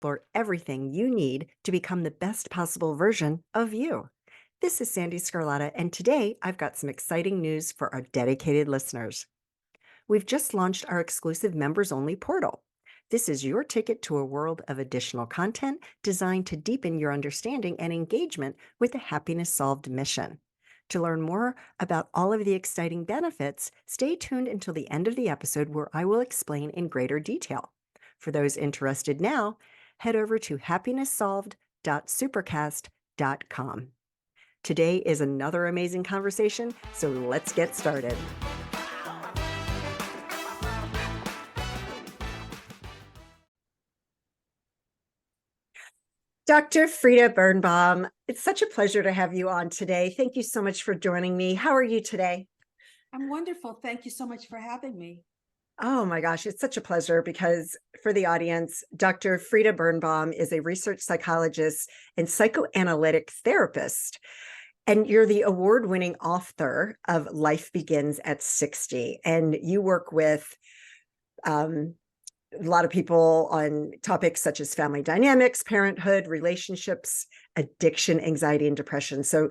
explore everything you need to become the best possible version of you. This is Sandee Sgarlata, and today I've got some exciting news for our dedicated listeners. We've just launched our exclusive members only portal. This is your ticket to a world of additional content designed to deepen your understanding and engagement with the Happiness Solved mission. To learn more about all of the exciting benefits, stay tuned until the end of the episode where I will explain in greater detail. For those interested now, head over to happinesssolved.supercast.com. Today is another amazing conversation, so let's get started. Dr. Frieda Birnbaum, it's such a pleasure to have you on today. Thank you so much for joining me. How are you today? I'm wonderful. Thank you so much for having me. Oh my gosh, it's such a pleasure because for the audience, Dr. Frieda Birnbaum is a research psychologist and psychoanalytic therapist. And you're the award-winning author of Life Begins at 60. And you work with a lot of people on topics such as family dynamics, parenthood, relationships, addiction, anxiety, and depression. So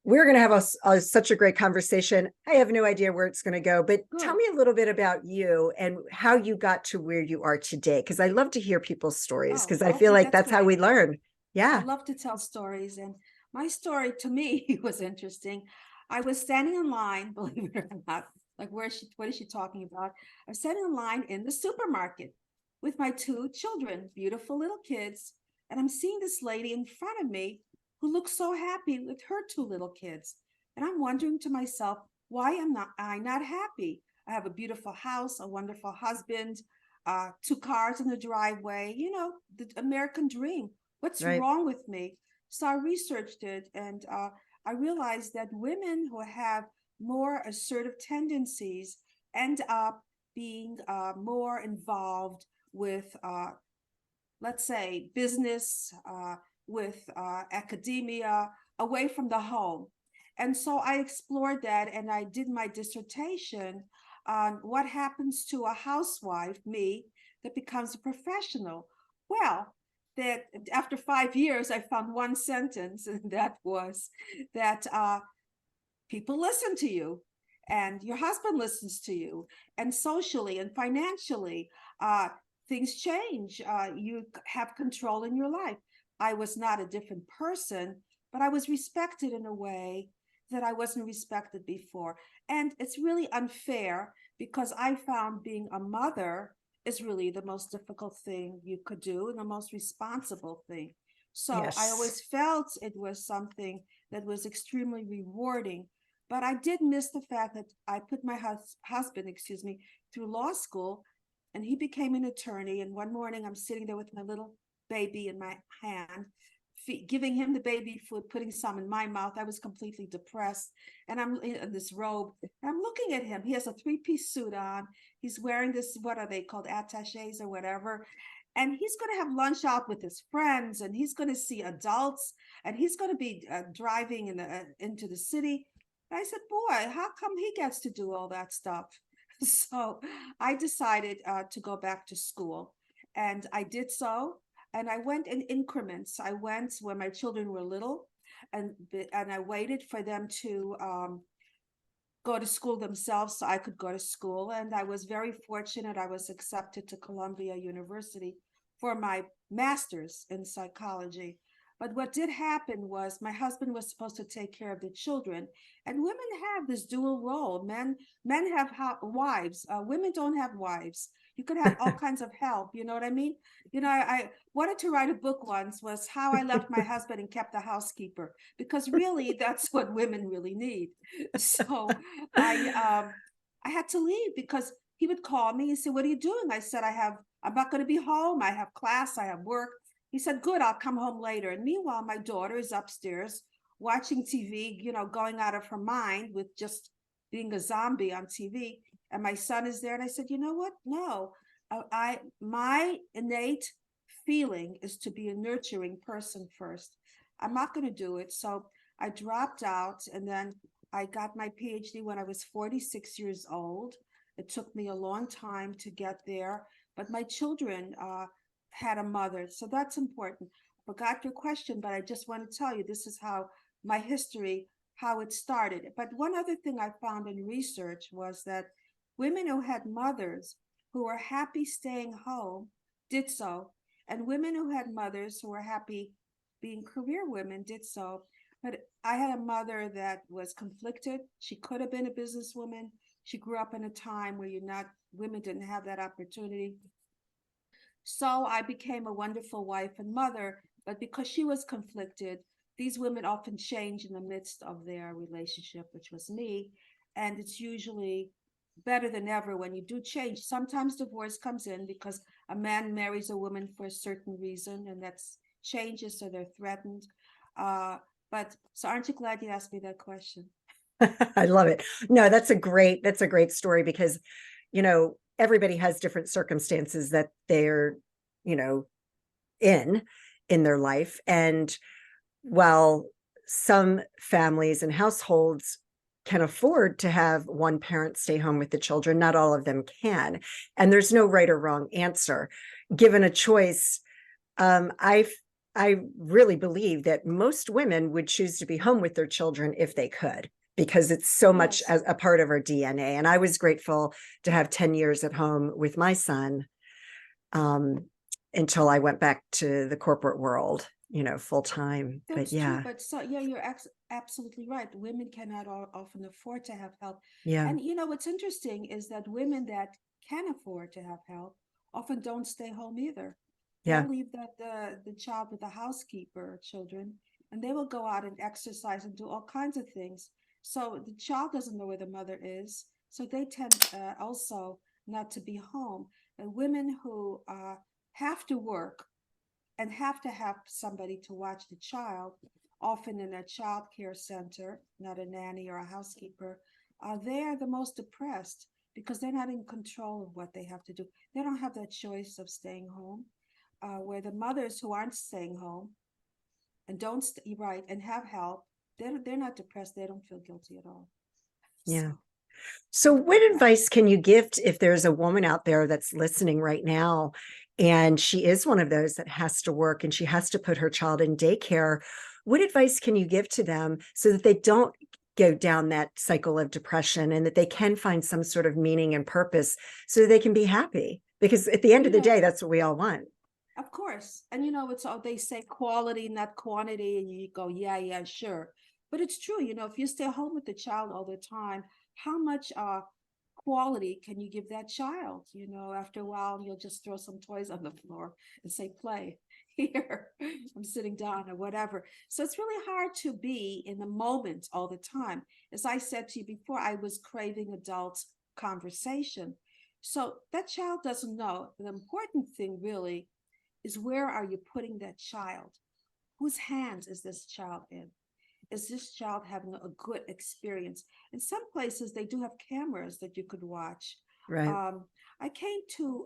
we're going to have such a great conversation. I have no idea where it's going to go, but tell Good. me a little bit about you and how you got to where you are today, because I love to hear people's stories, Oh, because I feel okay, like that's that's how we great. learn. I Yeah. love to tell stories, and my story to me was interesting. I was standing in line, believe it or not, like what is she talking about? I was standing in line in the supermarket with my two children, beautiful little kids, and I'm seeing this lady in front of me who looks so happy with her two little kids. And I'm wondering to myself, why am not I not happy? I have a beautiful house, a wonderful husband, two cars in the driveway, the American dream. What's Right. wrong with me? So I researched it, and I realized that women who have more assertive tendencies end up being more involved with, let's say, business, with academia, away from the home. And so I explored that, and I did my dissertation on what happens to a housewife, me, that becomes a professional. Well, that after 5 years, I found one sentence, and that was that people listen to you, and your husband listens to you, and socially and financially, things change. You have control in your life. I was not a different person, but I was respected in a way that I wasn't respected before. And it's really unfair because I found being a mother is really the most difficult thing you could do and the most responsible thing. So I Yes. always felt it was something that was extremely rewarding. But I did miss the fact that I put my husband, excuse me, through law school, and he became an attorney. And one morning I'm sitting there with my little baby in my hand, giving him the baby food, putting some in my mouth. I was completely depressed. And I'm in this robe, and I'm looking at him. He has a three-piece suit on. He's wearing this, what are they called, attaches or whatever. And he's going to have lunch out with his friends, and he's going to see adults, and he's going to be driving into the city. And I said, boy, how come he gets to do all that stuff? So I decided to go back to school, and I did so. And I went in increments. I went when my children were little, and I waited for them to go to school themselves so I could go to school. And I was very fortunate. I was accepted to Columbia University for my master's in psychology. But what did happen was my husband was supposed to take care of the children, and women have this dual role. Men have wives. Women don't have wives. You could have all kinds of help. You know what I mean? I wanted to write a book once, was how I left my husband and kept a housekeeper, because really that's what women really need. So I had to leave because he would call me and say, "What are you doing?" I said, I'm not going to be home. I have class. I have work." He said, "Good, I'll come home later." And meanwhile, my daughter is upstairs watching TV, going out of her mind with just being a zombie on TV. And my son is there. And I said, "You know what? No, my innate feeling is to be a nurturing person first. I'm not going to do it." So I dropped out, and then I got my PhD when I was 46 years old. It took me a long time to get there, but my children had a mother. So that's important. Forgot your question, but I just want to tell you this is how my history, how it started. But one other thing I found in research was that women who had mothers who were happy staying home did so, and women who had mothers who were happy being career women did so. But I had a mother that was conflicted. She could have been a businesswoman. She grew up in a time where you're not, women didn't have that opportunity. So I became a wonderful wife and mother, but because she was conflicted, these women often change in the midst of their relationship, which was me. And it's usually better than ever when you do change. Sometimes divorce comes in because a man marries a woman for a certain reason, and that's changes, so they're threatened. Uh, but so aren't you glad you asked me that question? I love it. No, that's a great story because, everybody has different circumstances that they're, you know, in their life. And while some families and households can afford to have one parent stay home with the children, not all of them can. And there's no right or wrong answer. Given a choice, I really believe that most women would choose to be home with their children if they could, because it's so much Yes. as a part of our DNA. And I was grateful to have 10 years at home with my son, um, until I went back to the corporate world, full time. But That's true, yeah, but so yeah, you're absolutely right. Women cannot often afford to have help. yeah, And what's interesting is that women that can afford to have help often don't stay home either. yeah, They'll leave the child with the housekeeper, children, and they will go out and exercise and do all kinds of things. So the child doesn't know where the mother is, so they tend also not to be home. And women who have to work and have to have somebody to watch the child, often in a child care center, not a nanny or a housekeeper, they are the most depressed because they're not in control of what they have to do. They don't have that choice of staying home. Where the mothers who aren't staying home and don't stay right and have help, they're not depressed. They don't feel guilty at all. yeah. So So, think what about that. advice can you give if there's a woman out there that's listening right now and she is one of those that has to work and she has to put her child in daycare? What advice can you give to them so that they don't go down that cycle of depression and that they can find some sort of meaning and purpose so they can be happy? Because at the end Well, of the day, that's what we all want. of course. And it's all they say quality, not quantity. And you go, yeah, yeah, sure. But it's true, if you stay home with the child all the time, how much quality can you give that child? After a while, you'll just throw some toys on the floor and say, play here. I'm sitting down or whatever. So it's really hard to be in the moment all the time. As I said to you before, I was craving adult conversation. So that child doesn't know. The important thing really is, where are you putting that child? Whose hands is this child in? Is this child having a good experience? In some places, they do have cameras that you could watch. Right. Um, I came to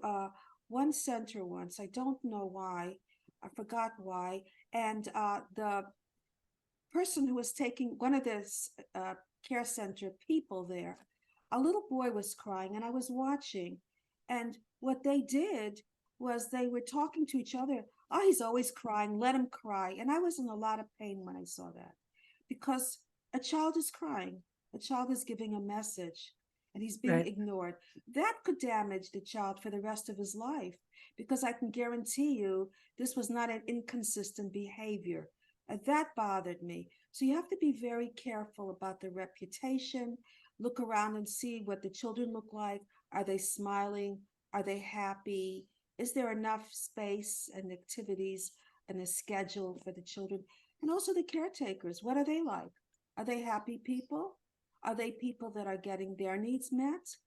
one center once. I don't know why. I forgot why. And the person who was taking one of the uh, care center people there, a little boy was crying, and I was watching. And what they did was they were talking to each other. Oh, he's always crying. Let him cry. And I was in a lot of pain when I saw that, because a child is crying, a child is giving a message, and he's being Right. ignored. That could damage the child for the rest of his life, because I can guarantee you this was not an inconsistent behavior. That bothered me. So you have to be very careful about the reputation. Look around and see what the children look like. Are they smiling? Are they happy? Is there enough space and activities and a schedule for the children? And also the caretakers. What are they like? Are they happy people? Are they people that are getting their needs met?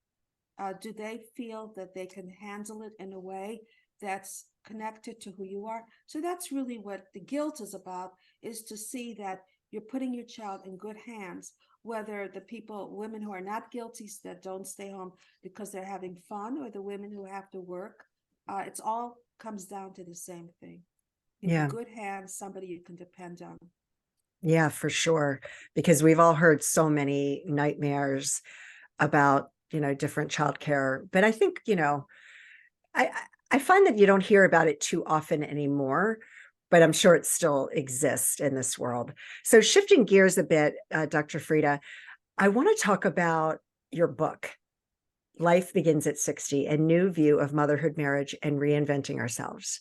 Do they feel that they can handle it in a way that's connected to who you are? So that's really what the guilt is about, is to see that you're putting your child in good hands, whether the people, women who are not guilty, that don't stay home because they're having fun, or the women who have to work. It's all comes down to the same thing. In Yeah. good hands, somebody you can depend on. Yeah, for sure. Because we've all heard so many nightmares about, different childcare. But I think, I I find that you don't hear about it too often anymore, but I'm sure it still exists in this world. So shifting gears a bit, Dr. Frieda, I want to talk about your book, Life Begins at 60, A New View of Motherhood, Marriage, and Reinventing Ourselves.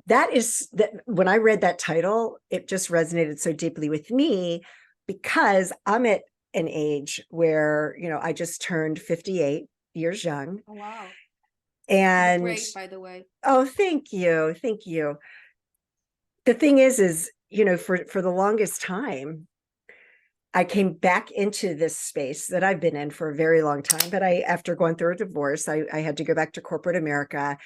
That is that when I read that title, it just resonated so deeply with me because I'm at an age where, I just turned 58 years young. Oh, wow. You look And great, by the way. oh, thank you. Thank you. The thing is, for the longest time, I came back into this space that I've been in for a very long time. But after going through a divorce, I had to go back to corporate America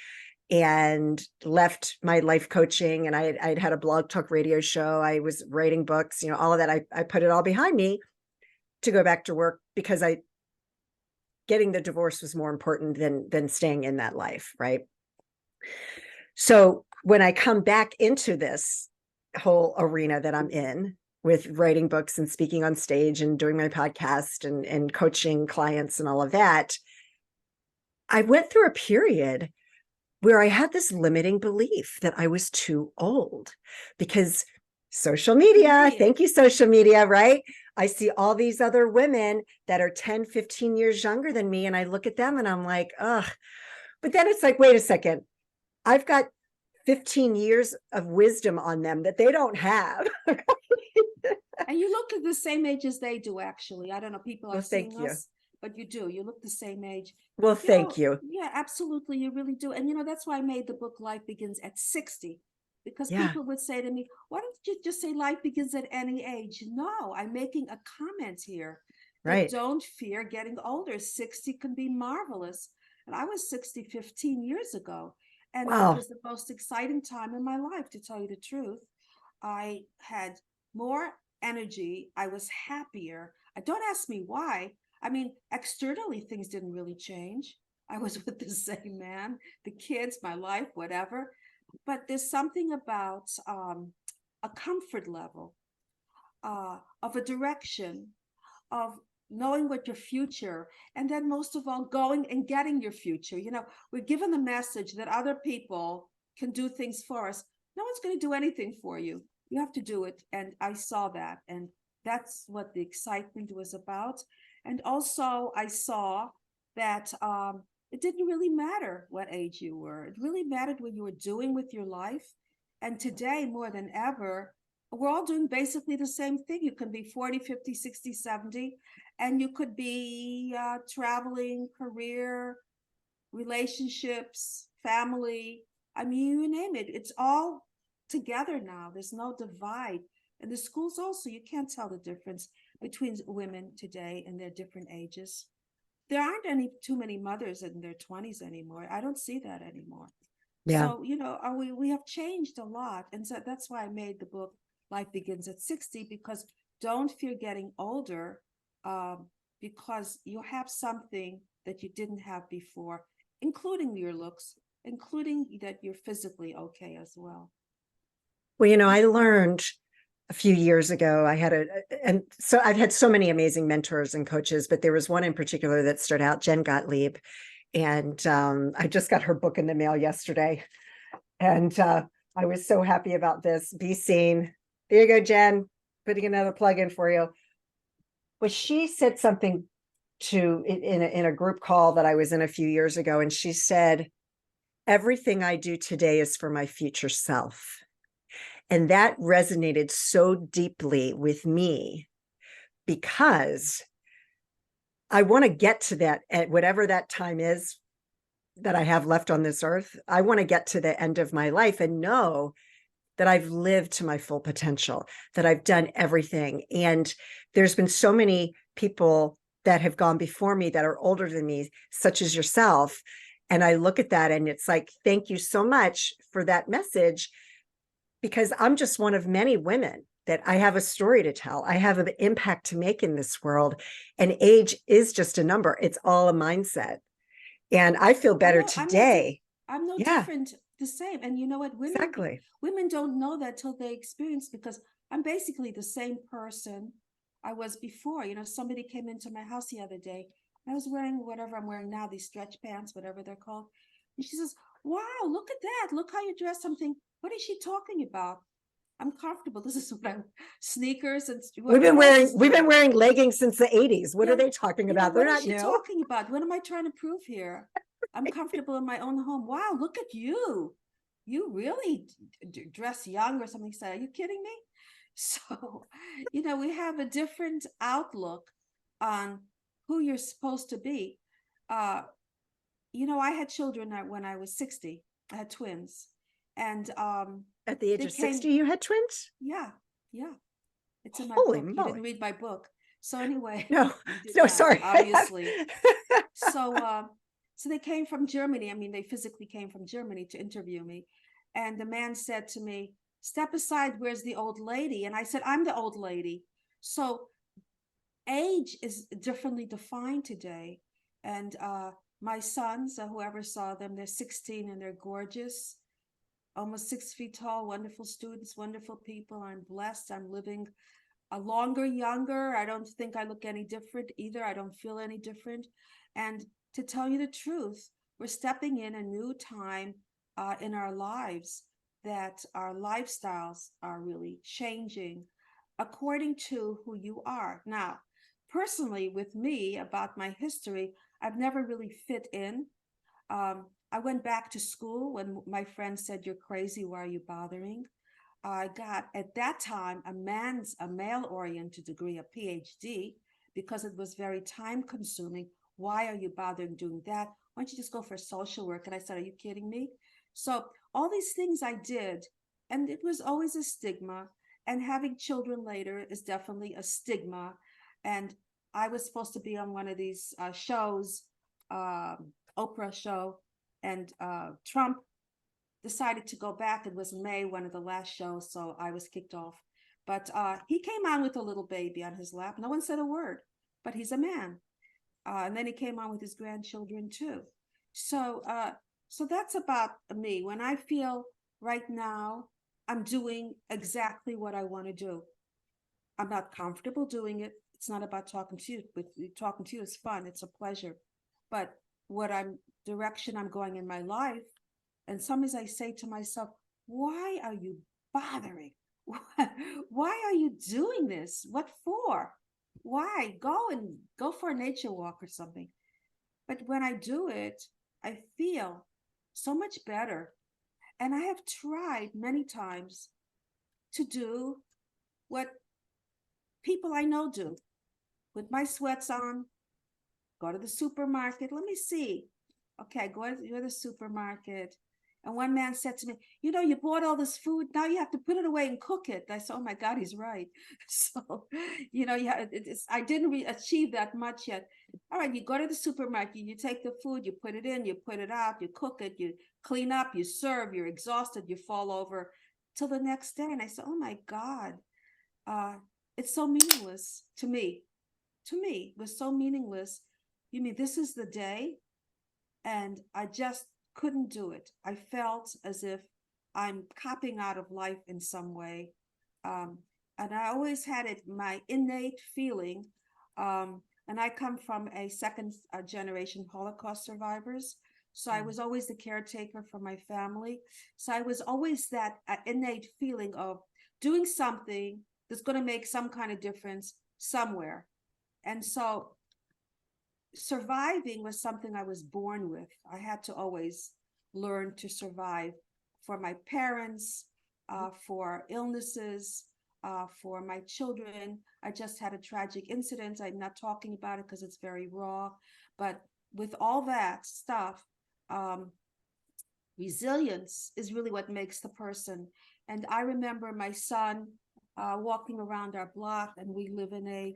and left my life coaching. And I'd had a blog talk radio show. I was writing books, all of that. I put it all behind me to go back to work because getting the divorce was more important than staying in that life. Right. So when I come back into this whole arena that I'm in with writing books and speaking on stage and doing my podcast and coaching clients and all of that, I went through a period where I had this limiting belief that I was too old because social media, thank you, social media, right? I see all these other women that are 10, 15 years younger than me, and I look at them and I'm like, ugh. But then it's like, wait a second, I've got 15 years of wisdom on them that they don't have. And you look at the same age as they do, actually. I don't know, people are Well, thank seeing you. us, but you do. You look the same age. Well, thank you. Yeah, absolutely. You really do. And, that's why I made the book Life Begins at 60, because Yeah, people would say to me, why don't you just say life begins at any age? No, I'm making a comment here that right. don't fear getting older. 60 can be marvelous. And I was 60 15 years ago. And it Wow. was the most exciting time in my life, to tell you the truth. I had more energy. I was happier. Don't ask me why. I mean, externally, things didn't really change. I was with the same man, the kids, my life, whatever. But there's something about a comfort level, of a direction, of knowing what your future, and then most of all, going and getting your future. We're given the message that other people can do things for us. No one's going to do anything for you. You have to do it. And I saw that. And that's what the excitement was about. And also, I saw that it didn't really matter what age you were, it really mattered what you were doing with your life. And today, more than ever, we're all doing basically the same thing. You can be 40, 50, 60, 70, and you could be traveling, career, relationships, family. I mean, you name it. It's all together now. There's no divide. And the schools also, you can't tell the difference between women today and their different ages. There aren't any too many mothers in their 20s anymore. I don't see that anymore. Yeah. So, we have changed a lot. And so that's why I made the book Life Begins at 60, because don't fear getting older, um, because you have something that you didn't have before, including your looks, including that you're physically okay as well. Well, I learned a few years ago, and so I've had so many amazing mentors and coaches, but there was one in particular that stood out, Jen Gottlieb. And I just got her book in the mail yesterday. And I was so happy about this. Be Seen. There you go, Jen. Putting another plug in for you. But she said something in a group call that I was in a few years ago. And she said, everything I do today is for my future self. And that resonated so deeply with me because I want to get to that at whatever that time is that I have left on this earth. I want to get to the end of my life and know that I've lived to my full potential, that I've done everything. And there's been so many people that have gone before me that are older than me, such as yourself. And I look at that and it's like, thank you so much for that message, because I'm just one of many women that I have a story to tell. I have an impact to make in this world. And age is just a number. It's all a mindset. And I feel I better know today. I'm no Yeah, different, the same. And you know what? exactly. Women don't know that till they experience, because I'm basically the same person I was before. Somebody came into my house the other day. I was wearing whatever I'm wearing now, these stretch pants, whatever they're called. And she says, wow, look at that. Look how you dress. Something. What is she talking about? I'm comfortable. This is what I'm sneakers and what else is We've been new? wearing leggings since the 80s. What are Yeah, they talking about? They're what is not she new. talking about? What am I trying to prove here? I'm comfortable in my own home. Wow, look at you. You really dress young or something. Say, are you kidding me? So, we have a different outlook on who you're supposed to be. Uh, I had children when I was 60. I had twins. And At the age they of came, 60, you had twins? yeah, yeah. It's in my Holy book. You didn't moly. read my book. So anyway, No, you did no, not, sorry. obviously. So so they came from Germany. I mean, they physically came from Germany to interview me. And the man said to me, "Step aside, where's the old lady?" And I said, "I'm the old lady." So age is differently defined today. And my sons, whoever saw them, they're 16 and they're gorgeous, almost 6 feet tall, wonderful students, wonderful people. I'm blessed. I'm living a longer, younger. I don't think I look any different either. I don't feel any different. And to tell you the truth, we're stepping in a new time in our lives, that our lifestyles are really changing according to who you are. Now, personally, with me, about my history, I've never really fit in. I went back to school when my friend said, "You're crazy. Why are you bothering?" I got at that time a male oriented degree, a PhD, because it was very time consuming. Why are you bothering doing that? Why don't you just go for social work? And I said, are you kidding me? So all these things I did, and it was always a stigma. And having children later is definitely a stigma. And I was supposed to be on one of these shows, Oprah show, and Trump decided to go back. It was May, one of the last shows, so I was kicked off. But he came on with a little baby on his lap. No one said a word, but he's a man. And then he came on with his grandchildren too. So, so that's about me. When I feel right now, I'm doing exactly what I want to do. I'm not comfortable doing it. It's not about talking to you. But talking to you is fun. It's a pleasure. But direction I'm going in my life, and sometimes I say to myself, why are you bothering? Why are you doing this? What for? Why? Go for a nature walk or something. But when I do it, I feel so much better. And I have tried many times to do what people I know do. Put my sweats on, go to the supermarket. Let me see. Okay, go to the supermarket. And one man said to me, you bought all this food. Now you have to put it away and cook it. I said, oh my God, he's right. So, yeah, I didn't achieve that much yet. All right, you go to the supermarket, you take the food, you put it in, you put it out, you cook it, you clean up, you serve, you're exhausted, you fall over till the next day. And I said, oh my God, uh, it's so meaningless to me. To me, it was so meaningless. You mean this is the day? And I just couldn't do it. I felt as if I'm copping out of life in some way. Um, and I always had my innate feeling. And I come from a second generation Holocaust survivors. So I was always the caretaker for my family. So I was always that innate feeling of doing something that's going to make some kind of difference somewhere. And so surviving was something I was born with. I had to always learn to survive for my parents, for illnesses, for my children. I just had a tragic incident. I'm not talking about it because it's very raw. But with all that stuff, um, resilience is really what makes the person. And I remember my son walking around our block, and we live in a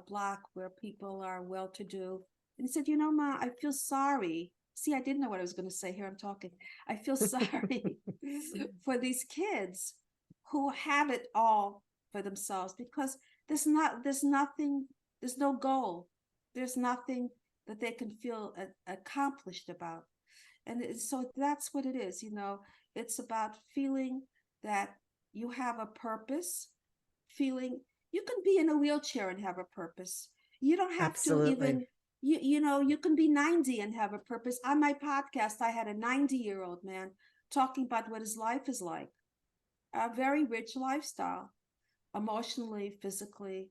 block where people are well-to-do. And he said, Ma, I feel sorry. See, I didn't know what I was going to say. Here I'm talking. I feel sorry for these kids who have it all for themselves, because there's nothing, there's no goal. There's nothing that they can feel accomplished about. And so that's what it is. It's about feeling that you have a purpose, feeling you can be in a wheelchair and have a purpose. You don't have to even, Absolutely. You can be 90 and have a purpose. On my podcast, I had a 90-year-old man talking about what his life is like, a very rich lifestyle, emotionally, physically.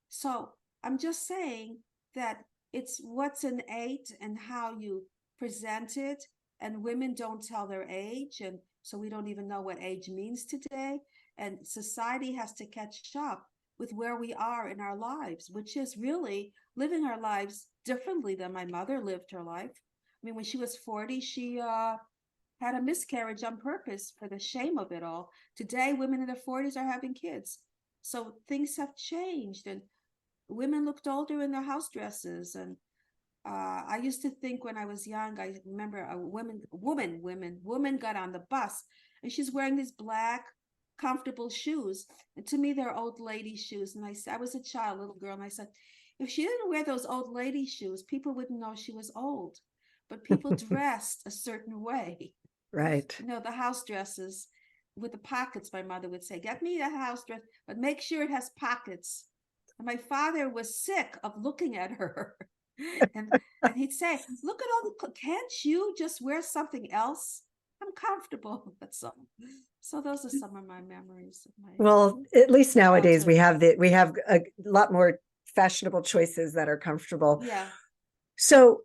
So I'm just saying that it's what's innate and how you present it. And women don't tell their age. And so we don't even know what age means today. And society has to catch up with where we are in our lives, which is really living our lives differently than my mother lived her life. I mean, when she was 40, she had a miscarriage on purpose for the shame of it all. Today, women in their 40s are having kids. So things have changed, and women looked older in their house dresses. And I used to think when I was young, I remember a woman got on the bus, and she's wearing these black, comfortable shoes. And to me, they're old lady shoes. And I was a child, little girl, and I said, if she didn't wear those old lady shoes, people wouldn't know she was old. But people dressed a certain way. Right. The house dresses with the pockets, my mother would say, get me a house dress, but make sure it has pockets. And my father was sick of looking at her. and he'd say, look at all the, can't you just wear something else? I'm comfortable. That's all. So those are some of my memories of my Well, at least nowadays childhood. we have a lot more fashionable choices that are comfortable. Yeah. So,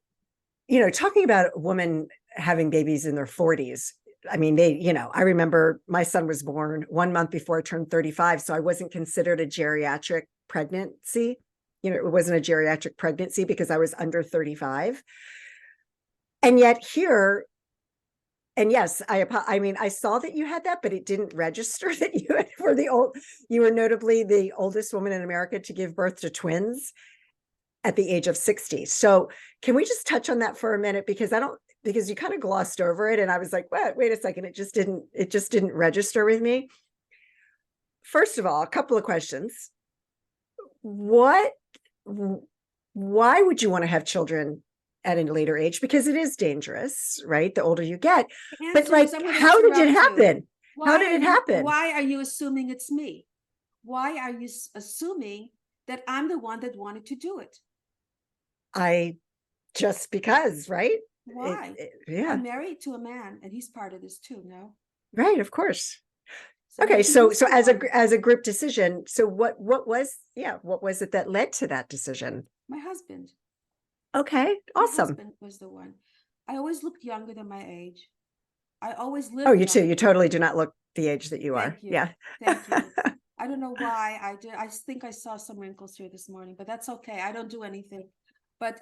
talking about a woman having babies in their 40s, I mean, I remember my son was born 1 month before I turned 35. So I wasn't considered a geriatric pregnancy. It wasn't a geriatric pregnancy because I was under 35. And yet here, and yes, I mean, I saw that you had that, but it didn't register that you were notably the oldest woman in America to give birth to twins at the age of 60. So can we just touch on that for a minute? Because you kind of glossed over it. And I was like, wait a second. It just didn't register with me. First of all, a couple of questions. Why would you want to have children at a later age? Because it is dangerous, right? The older you get. The But answer like, is, I'm going to how did it interrupt you. happen? How did it happen? Why are you assuming it's me? Why are you assuming that I'm the one that wanted to do it? Just because, right? Why? Yeah. I'm married to a man, and he's part of this too. No, Right. Of course. so Okay. maybe So he's the one. as a group decision, so what was it that led to that decision? My husband. Okay. My Awesome. husband was the one. I always looked younger than my age. I always Oh, lived you too. younger You than my totally do age. not look the age that you are. Thank you. Yeah. Thank you. I don't know why I did. I think I saw some wrinkles here this morning, but that's okay. I don't do anything. But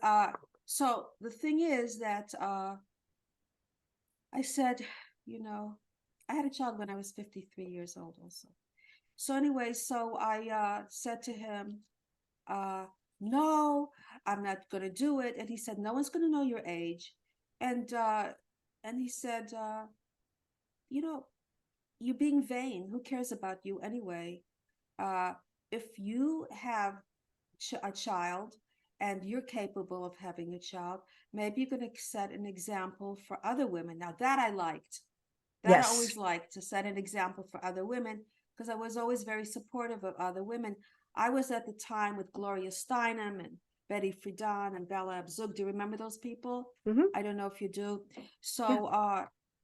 so the thing is that I said, I had a child when I was 53 years old also. So anyway, so I said to him, uh, no, I'm not going to do it. And he said, no one's going to know your age. And he said, you know, you're being vain. Who cares about you anyway? Uh, if you have a child and you're capable of having a child, maybe you're going to set an example for other women. Now that I liked, that I Yes. always liked to set an example for other women because I was always very supportive of other women. I was at the time with Gloria Steinem and Betty Friedan and Bella Abzug. Do you remember those people? Hmm. I don't know if you do. Yeah. So,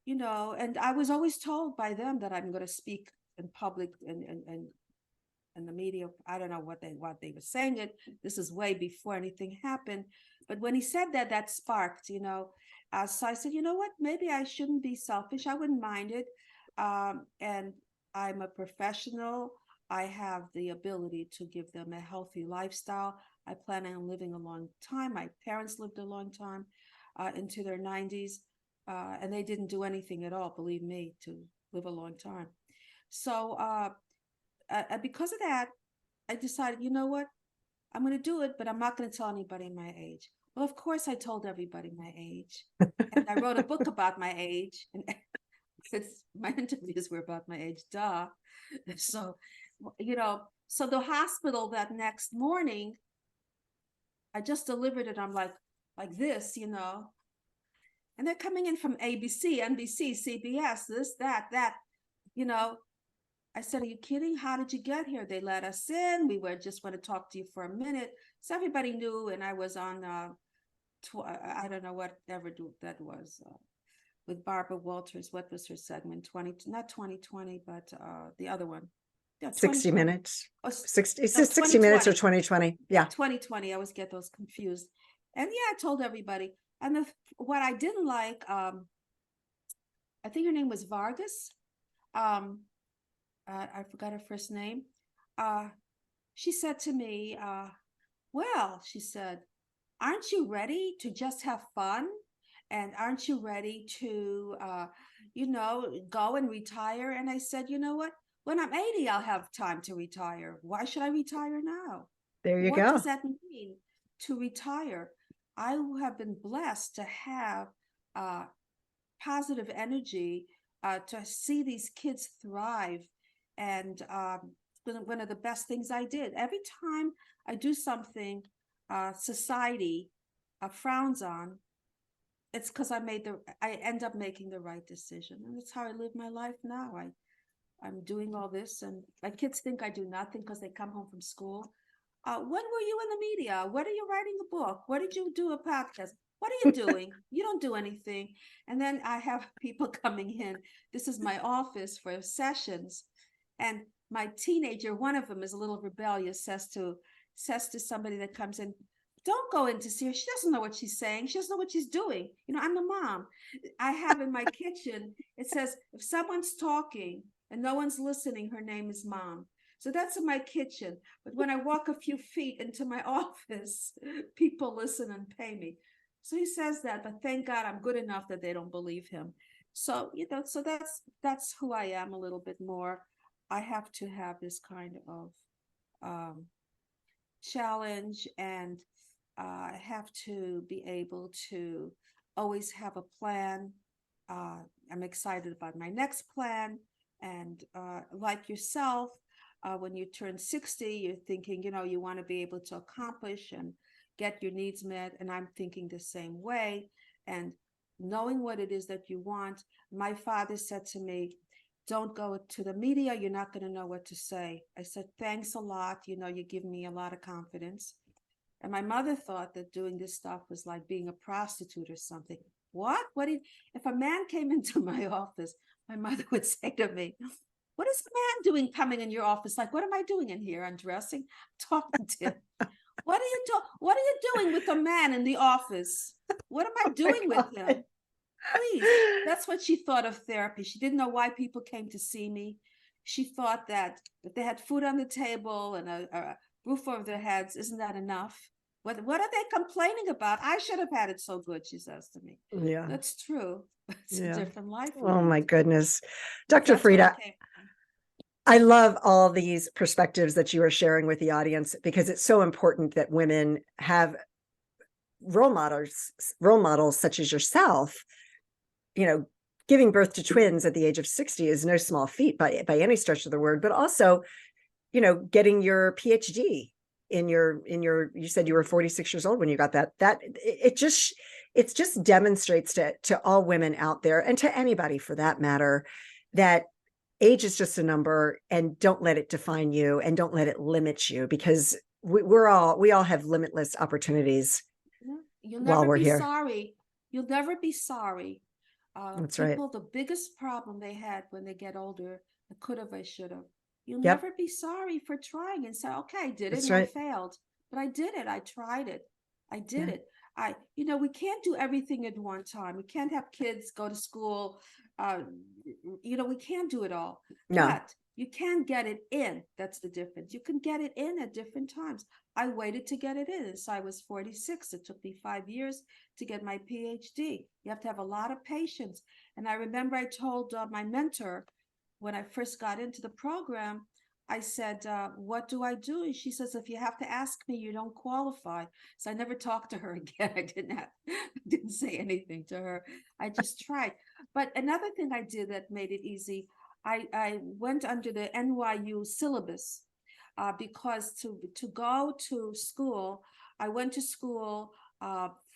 and I was always told by them that I'm going to speak in public and the media. I don't know what they were saying it. This is way before anything happened. But when he said that, that sparked, so I said, you know what, maybe I shouldn't be selfish. I wouldn't mind it. And I'm a professional. I have the ability to give them a healthy lifestyle. I plan on living a long time. My parents lived a long time, into their 90s, and they didn't do anything at all, believe me, to live a long time. So because of that, I decided, you know what? I'm going to do it, but I'm not going to tell anybody my age. Well, of course, I told everybody my age. And I wrote a book about my age. And my interviews were about my age, duh. So, so the hospital that next morning, I just delivered it. I'm like this, and they're coming in from ABC, NBC, CBS, this, that, you know, I said, are you kidding? How did you get here? They let us in. We were just want to talk to you for a minute. So everybody knew, and I was on I don't know whatever that was. With Barbara Walters, what was her segment? 20, not 2020, but the other one. Yeah, 60 2020. minutes. Oh, 60, is no, this 60 minutes or 2020. 2020? Yeah. 2020. I always get those confused. And yeah, I told everybody. And what I didn't like, I think her name was Vargas. Um, I forgot her first name. Uh, she said to me, well, she said, aren't you ready to just have fun? And aren't you ready to, go and retire? And I said, you know what? When I'm 80, I'll have time to retire. Why should I retire now? There you What go. does that mean to retire? I have been blessed to have uh, positive energy, to see these kids thrive. And one of the best things I did. Every time I do something society frowns on, it's because I end up making the right decision. And that's how I live my life now. I'm doing all this, and my kids think I do nothing because they come home from school. When were you in the media? When are you writing a book? What did you do a podcast? What are you doing? You don't do anything. And then I have people coming in. This is my office for sessions. And my teenager, one of them is a little rebellious, says to somebody that comes in, don't go in to see her. She doesn't know what she's saying. She doesn't know what she's doing. I'm the mom. I have in my kitchen, it says, if someone's talking and no one's listening, her name is mom. So that's in my kitchen. But when I walk a few feet into my office, people listen and pay me. So he says that, but thank God I'm good enough that they don't believe him. So, so that's who I am a little bit more. I have to have this kind of um, challenge, and I have to be able to always have a plan. I'm excited about my next plan. And like yourself, when you turn 60, you're thinking, you want to be able to accomplish and get your needs met. And I'm thinking the same way. And knowing what it is that you want, my father said to me, don't go to the media. You're not going to know what to say. I said, thanks a lot. You give me a lot of confidence. And my mother thought that doing this stuff was like being a prostitute or something. What? If a man came into my office, my mother would say to me, what is a man doing coming in your office? Like, what am I doing in here? Undressing, talking to him. What are you doing with a man in the office? What am I Oh my doing with God. him? Please. That's what she thought of therapy. She didn't know why people came to see me. She thought that if they had food on the table and a roof over their heads, isn't that enough? What are they complaining about? I should have had it so good, she says to me. Yeah. That's true. It's a Yeah. different life we Oh my lead. goodness. But Dr. that's where Frieda, it came from. I love all these perspectives that you are sharing with the audience, because it's so important that women have role models such as yourself. Giving birth to twins at the age of 60 is no small feat by any stretch of the word, but also, getting your PhD you said you were 46 years old when you got that it just demonstrates to all women out there, and to anybody for that matter, that age is just a number, and don't let it define you, and don't let it limit you, because we all have limitless opportunities You'll while never we're be here. sorry. You'll never be sorry. That's right. People, the biggest problem they had when they get older, I could have, I should have. You'll Yep. never be sorry for trying and say, okay, I did it That's and I right. failed, but I did it. I tried it. I did Yeah. it. We can't do everything at one time. We can't have kids go to school. Uh, we can't do it all, No. but you can get it in. That's the difference. You can get it in at different times. I waited to get it in. So I was 46. It took me 5 years to get my PhD. You have to have a lot of patience. And I remember I told my mentor when I first got into the program, I said, what do I do? And she says, if you have to ask me, you don't qualify. So I never talked to her again. I didn't say anything to her. I just tried. But another thing I did that made it easy, I went under the NYU syllabus because to go to school, I went to school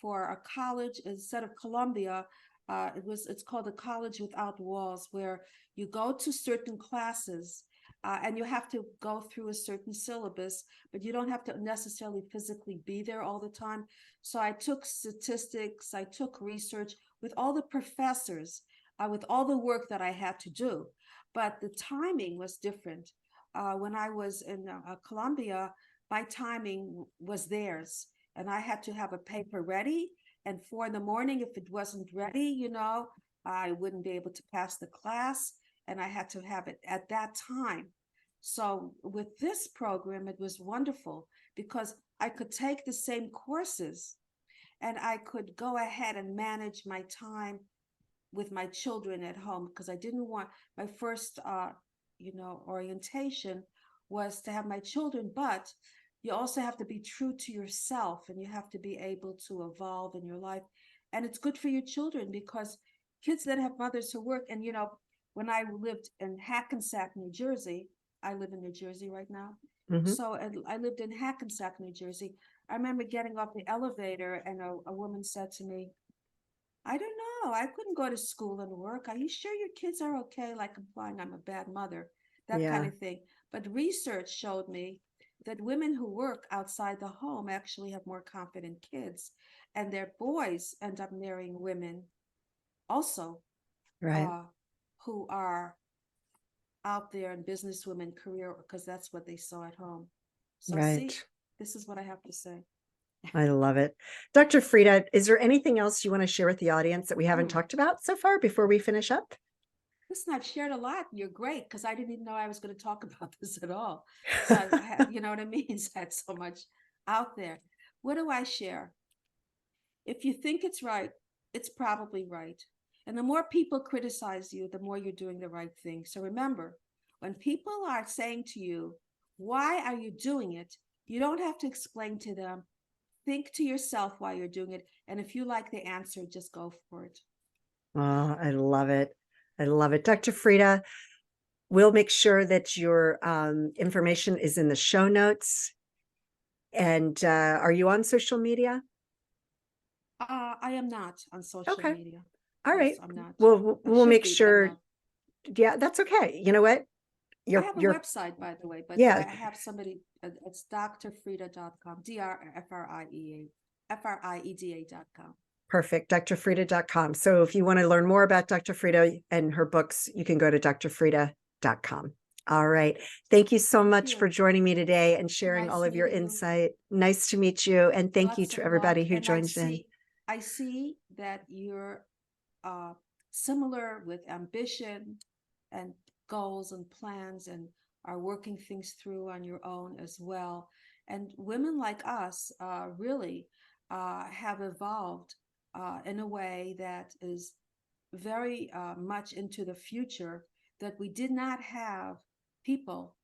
for a college instead of Columbia. It's called a college without walls, where you go to certain classes And you have to go through a certain syllabus, but you don't have to necessarily physically be there all the time. So I took statistics, I took research with all the professors, with all the work that I had to do. But the timing was different. When I was in Colombia, my timing was theirs, and I had to have a paper ready. And 4 in the morning, if it wasn't ready, I wouldn't be able to pass the class, and I had to have it at that time. So with this program, it was wonderful because I could take the same courses and I could go ahead and manage my time with my children at home, because I didn't want my first orientation was to have my children, but you also have to be true to yourself and you have to be able to evolve in your life. And it's good for your children because kids that have mothers who work, and when I lived in Hackensack, New Jersey, I live in New Jersey right now. Hmm. So I lived in Hackensack, New Jersey. I remember getting off the elevator and a woman said to me, I don't know. I couldn't go to school and work. Are you sure your kids are okay? Like implying I'm a bad mother, that kind Yeah, of thing. But research showed me that women who work outside the home actually have more confident kids, and their boys end up marrying women also right, uh, who are out there in businesswomen career because that's what they saw at home. So see, right. this is what I have to say. I love it. Dr. Frieda, is there anything else you want to share with the audience that we haven't Hmm. talked about so far before we finish up? Listen, I've shared a lot. You're great because I didn't even know I was going to talk about this at all. So you know what I mean? So I had so much out there. What do I share? If you think it's right, it's probably right. And the more people criticize you, the more you're doing the right thing. So remember, when people are saying to you, why are you doing it? You don't have to explain to them. Think to yourself why you're doing it. And if you like the answer, just go for it. Oh, I love it. I love it. Dr. Frieda, we'll make sure that your information is in the show notes. And are you on social media? I am not on social Okay. media. All right. Yes, I'm not. I We'll should make be, but I'm sure. not. Yeah, that's okay. You know what? I You're have a you're website, by the way, but yeah, I have somebody, it's drfrieda.com, DRFRIEDA.com. perfect. drfrieda.com. So if you want to learn more about Dr. Frieda and her books, you can go to drfrieda.com. All right. Thank you so Thank much for you. joining me today and sharing all Nice of your meeting you. insight. Nice to meet you. And thank you Lots to of luck. everybody who And I joined in. see, I see that you're uh, similar with ambition and goals and plans and are working things through on your own as well. And women like us really have evolved in a way that is very much into the future, that we did not have people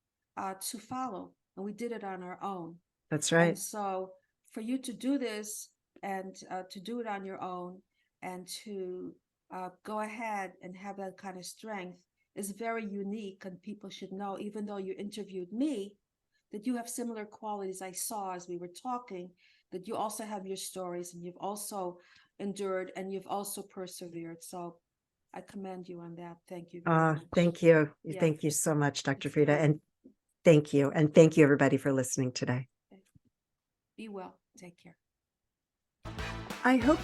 to follow, and we did it on our own. That's And right. so for you to do this and to do it on your own and to go ahead and have that kind of strength is very unique. And people should know, even though you interviewed me, that you have similar qualities. I saw as we were talking that you also have your stories and you've also endured and you've also persevered. So I commend you on that. Thank you very much. Thank you. Yeah, Thank you so much, Dr. it's Frieda. great. And thank you. And thank you, everybody, for listening today. Be well. Take care. I hope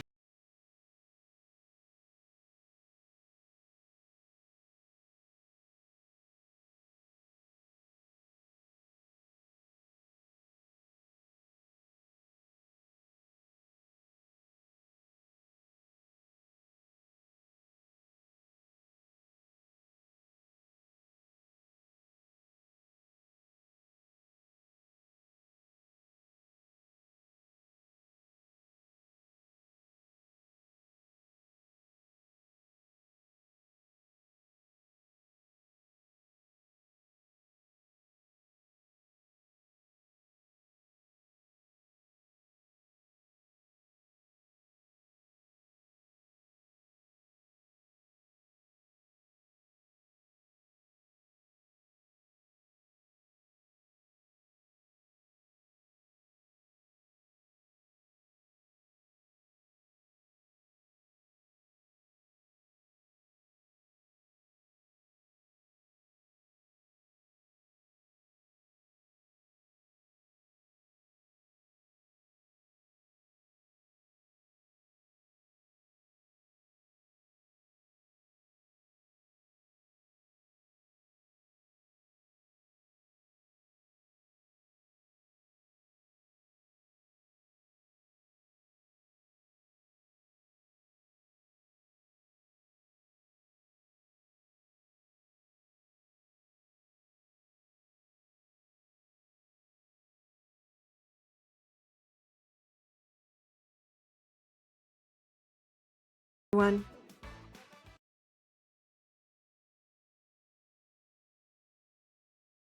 everyone.